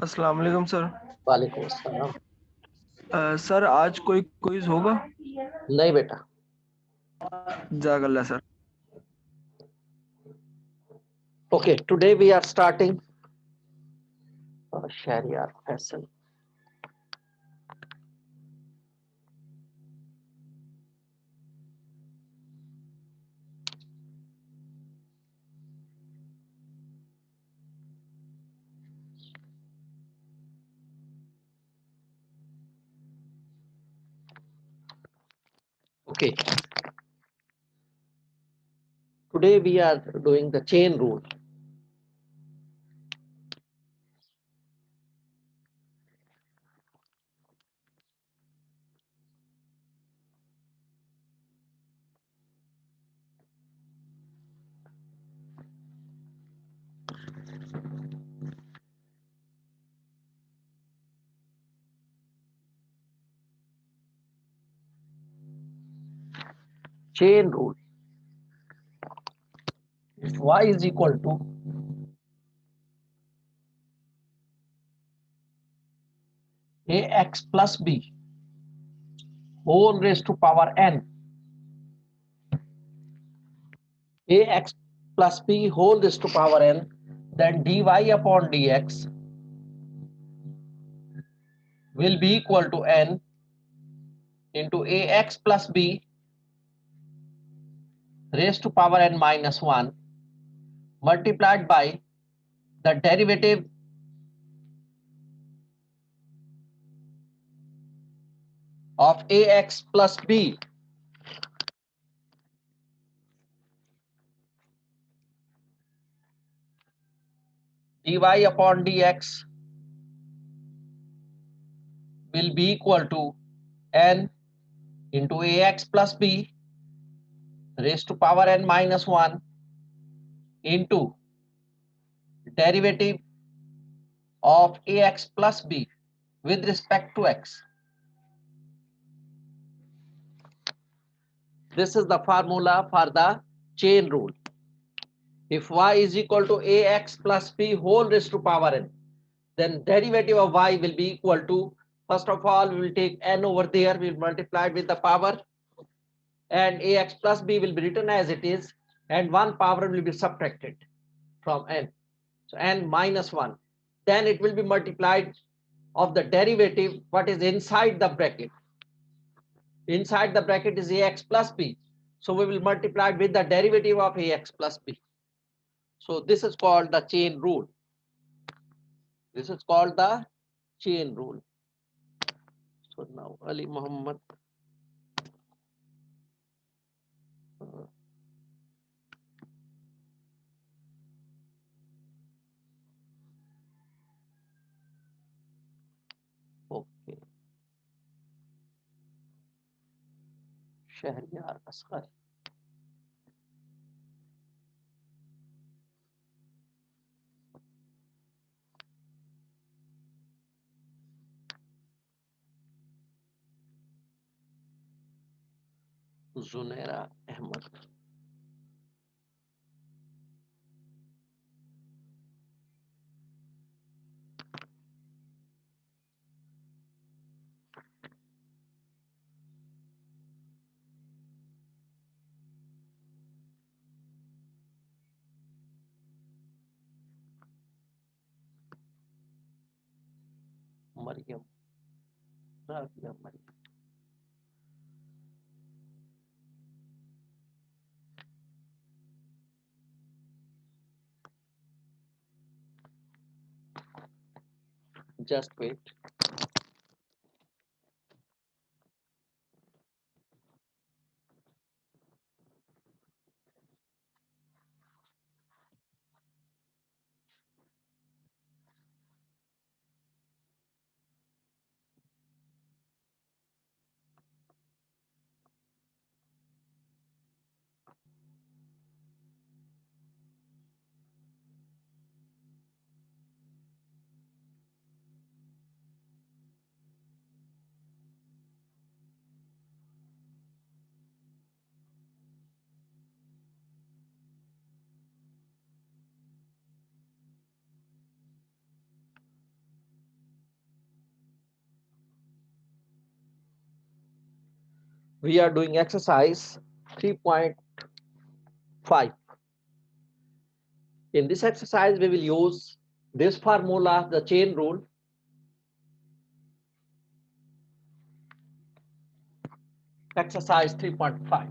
अस्सलाम वालेकुम सर। वालेकुम अस्सलाम। सर आज कोई क्विज होगा? नहीं बेटा। जागल्ला sir. Okay, today we are starting Shahryar Faisal. Okay, today we are doing the chain rule. Chain rule. If y is equal to ax plus b whole raised to power n, ax plus b whole raised to power n, then dy upon dx will be equal to n into ax plus b raised to power n minus 1 multiplied by the derivative of ax plus b dy upon dx will be equal to n into ax plus b raised to power n minus 1 into derivative of ax plus b with respect to x. This is the formula for the chain rule. If y is equal to ax plus b whole raised to power n, then derivative of y will be equal to, first of all, we will take n over there, we will multiply with the power, and ax plus b will be written as it is, and one power will be subtracted from n. So n minus 1. Then it will be multiplied of the derivative, what is inside the bracket. Inside the bracket is ax plus b. So we will multiply with the derivative of ax plus b. So this is called the chain rule. This is called the chain rule. So now Ali Muhammad. Okay. Shahryar Asghar. Zunaira Ahmad. Maryam. Rabia Maryam. Just wait. we are doing exercise 3.5. In this exercise, we will use this formula, the chain rule. Exercise 3.5.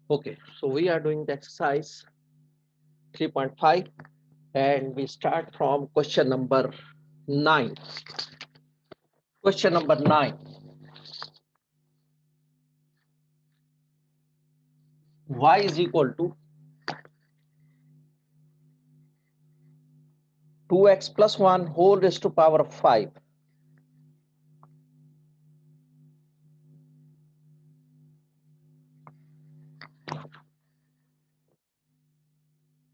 Okay, so we are doing the exercise 3.5 and we start from question number 9. Question number 9. Y is equal to 2x plus 1 whole raised to power of 5.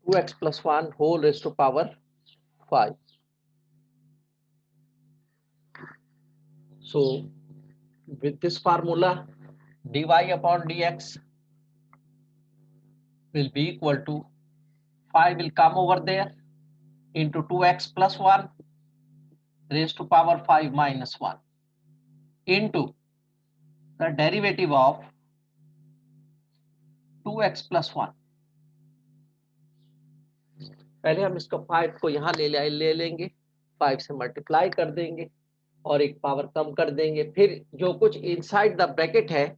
Two x plus 1 whole raised to power 5. So with this formula, dy upon dx will be equal to 5 will come over there into 2x plus 1 raised to power 5 minus 1 into the derivative of 2x plus 1. पहले हम इसका 5 को यहाँ ले लेंगे, 5 से multiply कर देंगे और एक पावर कम कर देंगे, फिर जो कुछ इनसाइड द ब्रैकेट है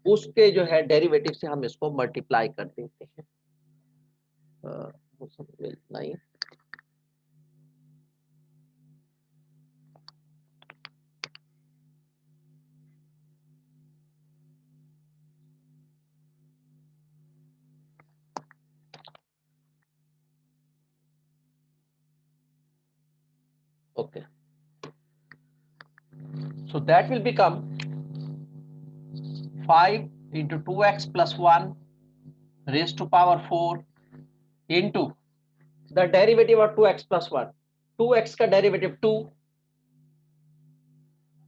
उसके जो है डेरिवेटिव से हम इसको मल्टीप्लाई कर देते हैं. नहीं, okay, so that will become 5 into 2x plus 1 raised to power 4 into the derivative of 2x plus 1. 2x का डेरिवेटिव 2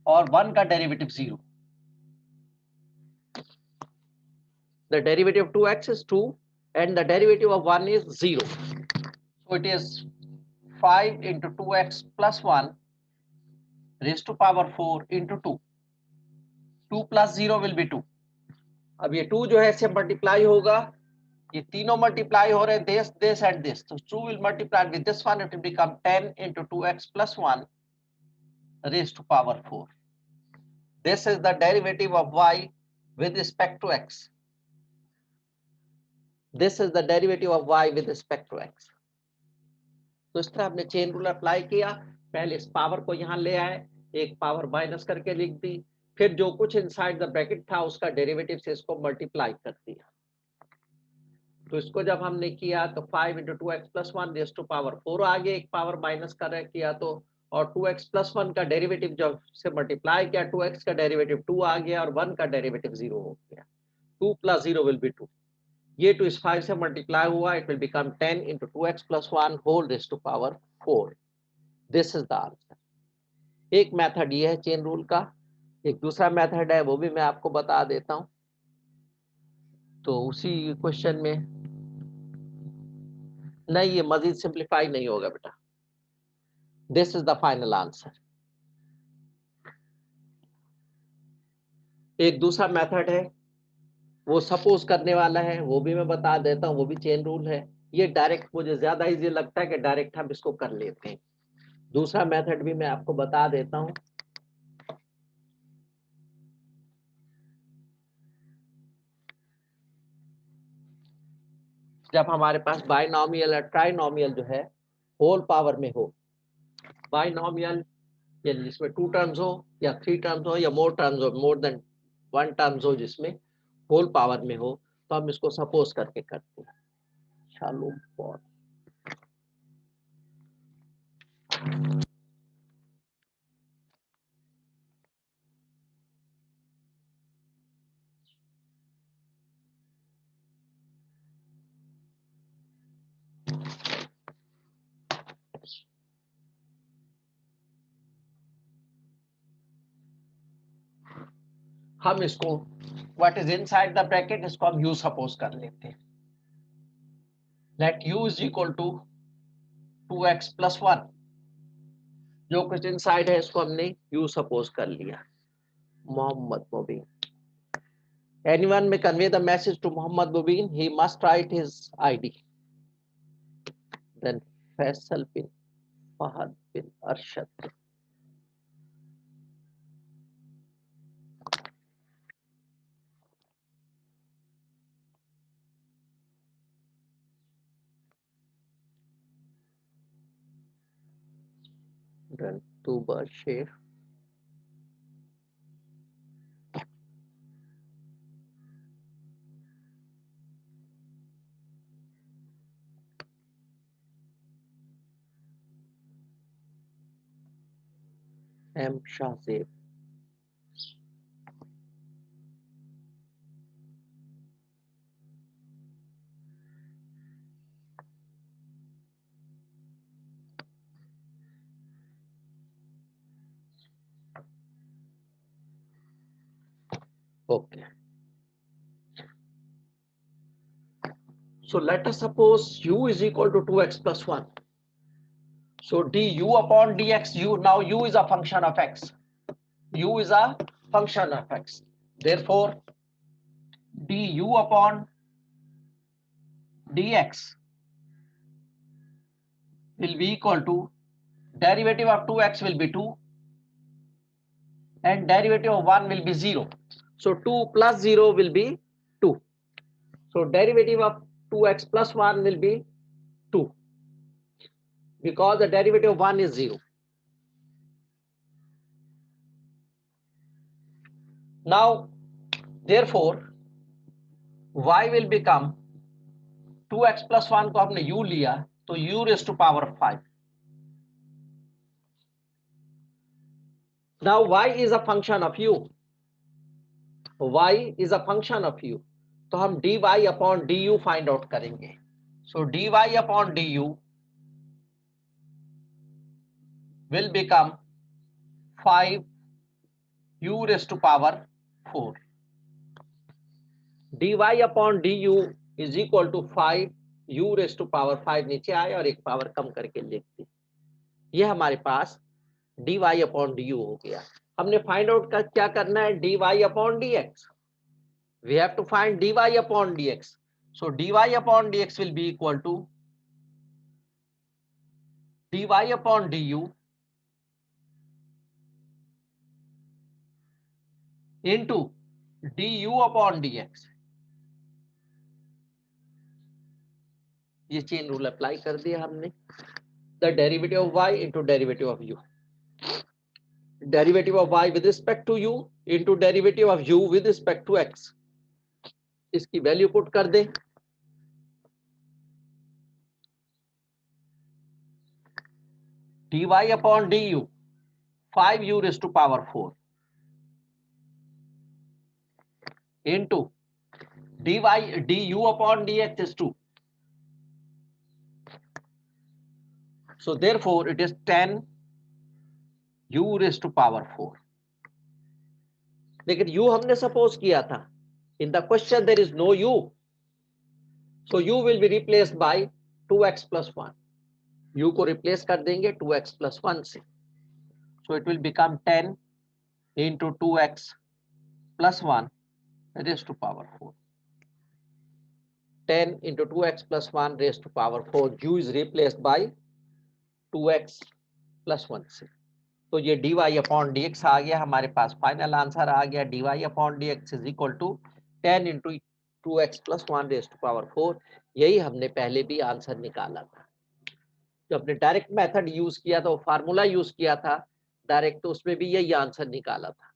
और 1 का derivative 0. The derivative of 2x is 2 and the derivative of 1 is 0. So it is 5 into 2x plus 1 raised to power 4 into 2. 2 plus 0 will be 2. अब ये 2 जो है इससे multiply होगा, ये तीनों मल्टीप्लाई हो रहे हैं, this and this, so 2 will multiply with this one, it will become 10 into 2x plus 1 raised to power 4. This is the derivative of y with respect to x. This is the derivative of y with respect to x. तो इस तरह हमने chain rule apply किया, पहले इस power को यहां ले आए, एक पावर माइनस करके लिख दी, फिर जो कुछ इनसाइड द ब्रैकेट था उसका डेरिवेटिव से इसको मल्टीप्लाई कर दिया। तो इसको जब हमने किया तो 5 into 2x plus 1 raised to power 4 आ गया, एक पावर माइनस कर किया तो, और 2x plus 1 का डेरिवेटिव जब से मल्टीप्लाई किया 2x का डेरिवेटिव 2 आ गया और 1 का डेरिवेटिव 0 हो गया। 2 plus 0 will be 2. ये 2 इस 5 से मल्टीप्लाई हुआ, it will become 10 into 2x plus 1 whole raised to power 4. This is the answer. एक मेथड ये है चेन रूल का, एक दूसरा मेथड है वो भी मैं आपको बता देता हूं। तो उसी क्वेश्चन में नहीं, ये मजीद सिंप्लीफाई नहीं होगा बेटा। This is the final answer. एक दूसरा मेथड है वो सपोज करने वाला है, वो भी मैं बता देता हूं, वो भी चेन रूल है। ये डायरेक्ट मुझे ज्यादा इजी लगता है कि डायरेक्ट हम इसको कर लेते हैं। दूसरा मेथड भी मैं आपको बता देता हूं। जब हमारे पास बाइनोमियल या ट्राइनोमियल जो है होल पावर में हो, बाइनोमियल यानी जिसमें 2 टर्म्स हो या 3 टर्म्स हो या मोर टर्म्स हो, मोर देन 1 टर्म्स हो, जिसमें होल पावर में हो, तो हम इसको सपोज करके करते हैं। चलो बहुत हम इसको what is inside the bracket, इसको हम u सपोज कर लेते हैं। Let u is equal to 2x plus 1। जो कुछ इनसाइड है इसको हमने u सपोज कर लिया। मोहम्मद मुबीन, anyone may convey the message to Muhammad Mubin, he must write his ID. Then Faisal bin Fahad bin Arshad. Then Tuba Sheikh. M. Shahzeb. Okay. So let us suppose u is equal to 2x plus 1. So du upon dx, now u is a function of x. U is a function of x. Therefore, du upon dx will be equal to derivative of 2x will be 2 and derivative of 1 will be 0. So 2 plus 0 will be 2. So derivative of 2x plus 1 will be 2 because the derivative of 1 is 0. Now, therefore, y will become 2x plus 1 को हमने u लिया तो u raised to power 5. Now y is a function of u. Y is a function of u. तो हम dy upon du find out करेंगे. So dy upon du will become 5 u raised to power 4. dy upon du is equal to 5 u raised to power 5 नीचे आए और एक power कम करके लिख दी। ये हमारे पास dy अपॉन du हो गया। हमने फाइंड आउट का क्या करना है, dy upon dx, we have to find dy upon dx. So dy upon dx will be equal to dy upon du into du upon dx. ये चेन रूल अप्लाई कर दिया हमने। The derivative of y into derivative of u, derivative of y with respect to u into derivative of u with respect to x, इसकी value put कर दें। dy upon du 5u raised to power 4 into dy du upon dx is 2. So therefore it is 10 u raised to power 4. लेकिन u हमने suppose किया था, in the question there is no u, so u will be replaced by 2x plus 1. u को replace कर देंगे 2x plus 1 से, so it will become 10 into 2x plus 1 raised to power 4. 10 into 2x plus 1 raised to power 4, u is replaced by 2x plus 1 से, तो ये dy upon dx आ गया हमारे पास। Final answer आ गया dy upon dx is equal to 10 into 2x plus 1 raise to power 4। यही हमने पहले भी आंसर निकाला था, जो हमने डायरेक्ट मेथड यूज किया था, वो फार्मूला यूज किया था डायरेक्ट, तो उसमें भी यही आंसर निकाला था।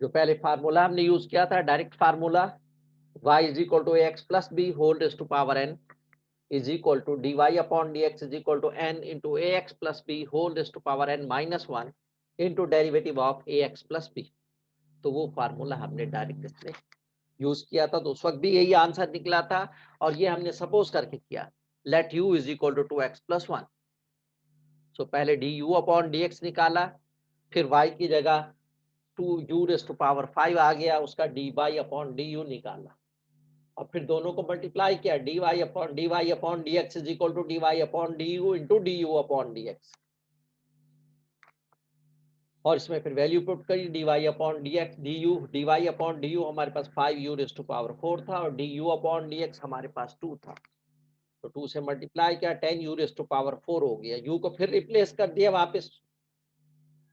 जो पहले फार्मूला हमने यूज किया था direct formula, y is equal to ax plus b whole raise to power n is equal to dy upon dx is equal to n into ax plus b whole raised to power n minus 1 into derivative of ax plus b। तो वो formula हमने direct इसमें use किया था, तो उस वक्त भी यही आंसर निकला था। और ये हमने सपोज करके किया, let u is equal to 2x plus 1। So पहले du upon dx निकाला, फिर y की जगह 2u raised to power 5 आ गया, उसका dy upon du निकाला, और फिर दोनों को मल्टीप्लाई किया, dy upon dx is equal to dy upon du into du upon dx, और इसमें फिर वैल्यू पुट करी dy upon dx dy upon du हमारे पास 5u raised to power 4 था, और du upon dx हमारे पास 2 था, तो 2 से मल्टीप्लाई किया 10u raised to power 4 हो गया। u को फिर रिप्लेस कर दिया वापस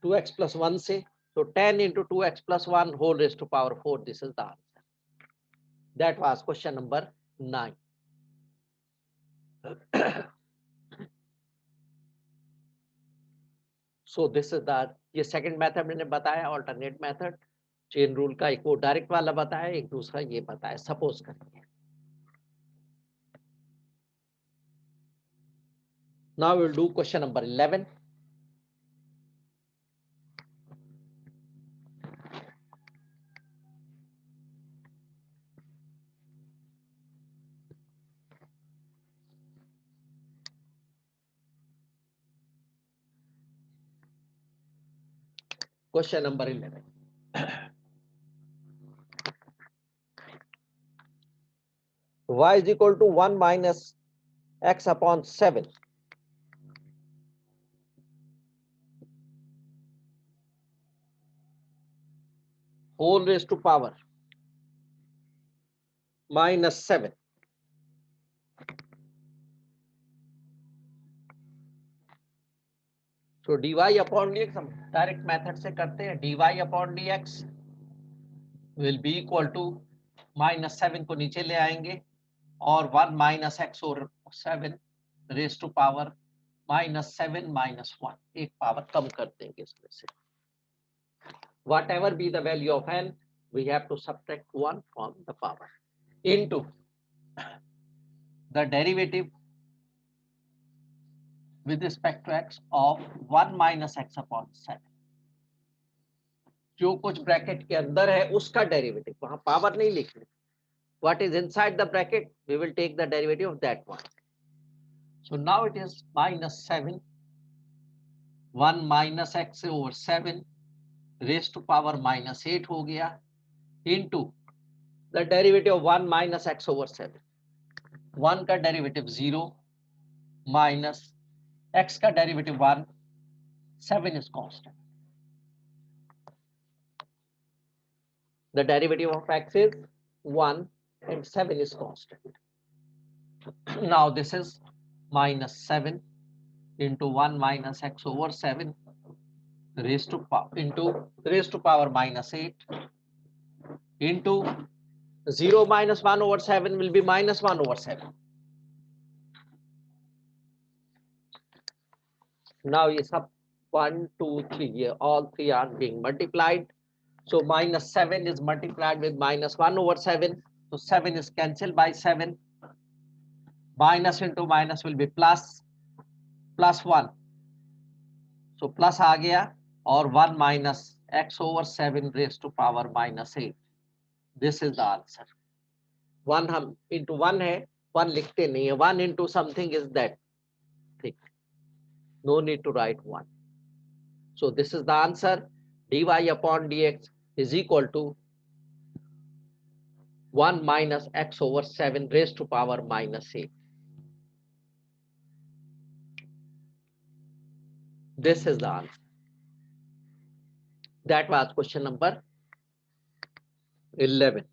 2x plus 1 से, तो 10 into 2x plus 1 whole raised to power 4, this is the answer. That was question number 9. So this is the, ये सेकंड मेथड मैंने बताया, अल्टरनेट मेथड। चेन रूल का एक वो डायरेक्ट वाला बताया, एक दूसरा ये बताया सपोज करके। Now we'll do question number 11. Question number 11. Y is equal to 1 minus x upon 7 whole raised to power minus 7. तो dy अपॉन dx हम डायरेक्ट मेथड से करते हैं, dy upon dx will be equal to minus 7 को नीचे ले आएंगे, और 1 माइनस एक्स और 7 raise to power minus 7 minus 1, एक पावर कम कर देंगे इसमें से। Whatever be the value of n, we have to subtract 1 from the power into the derivative with respect to x of 1 minus x upon 7। जो कुछ bracket के अंदर है उसका डेरिवेटिव, वहां पावर नहीं लिखनी। What is inside the bracket, we will take the derivative of that one. So now it is minus 7, 1 minus x over 7 raised to power minus 8 हो गया, into the derivative of 1 minus x over 7। 1 का derivative 0 minus x का derivative 1, 7 is constant. The derivative of x is 1 and 7 is constant. Now this is minus 7 into 1 minus x over 7 raised to power minus 8 into 0 minus 1 over 7 will be minus 1 over 7. Now ये सब 1, 2, 3 here, all three are being multiplied. So minus 7 is multiplied with minus 1 over 7. So 7 is cancelled by 7. Minus into minus will be plus 1. So plus आ गया और 1 minus x over 7 raised to power minus 8. This is the answer. 1 हम into 1 है, 1 लिखते नहीं है. 1 into something is that. ठीक. No need to write 1. So this is the answer. dy upon dx is equal to 1 minus x over 7 raised to power minus 8. This is the answer. That was question number 11.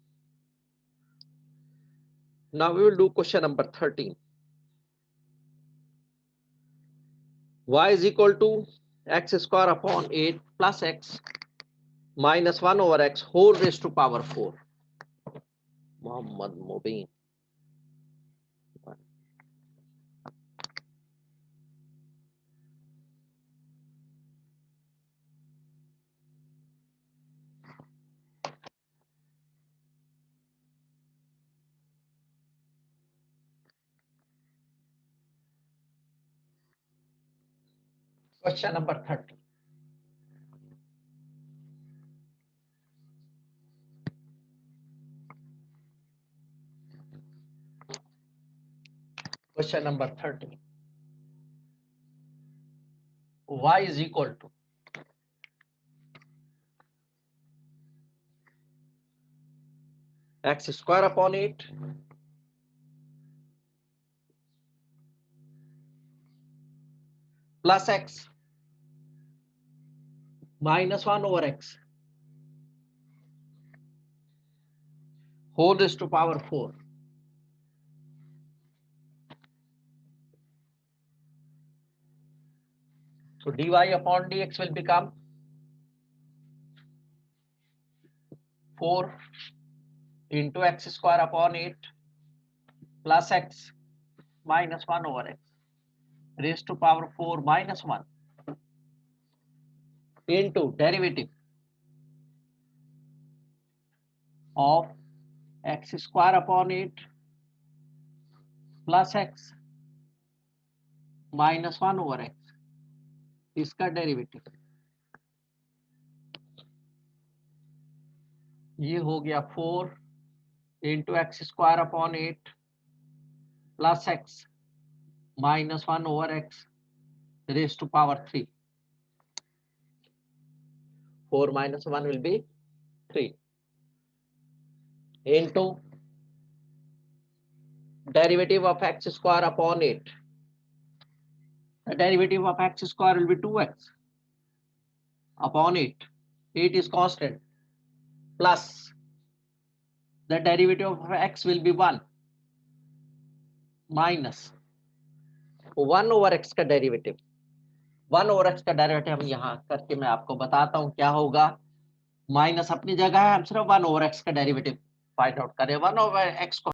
Now we will do question number 13. Y is equal to x square upon 8 plus x minus 1 over x whole raised to power 4. Muhammad Mubin. Question number 30. Question number 30. Y is equal to x square upon 8 plus x minus 1 over x whole raised to power 4. So dy upon dx will become 4 into x square upon 8 plus x minus 1 over x raised to power 4 minus 1 into derivative of x square upon 8 plus x minus 1 over x इसका derivative ये हो गया 4 into x square upon 8 plus x minus 1 over x raised to power 3. 4 minus 1 will be 3 into derivative of x square upon 8. The derivative of x square will be 2x upon 8. 8 is constant plus the derivative of x will be 1 minus 1 over x का derivative 1 over x का derivative हम यहाँ करके मैं आपको बताता हूँ क्या होगा. माइनस अपनी जगह है, हम सिर्फ 1 over x का डेरिवेटिव फाइंड आउट करें. 1 over x को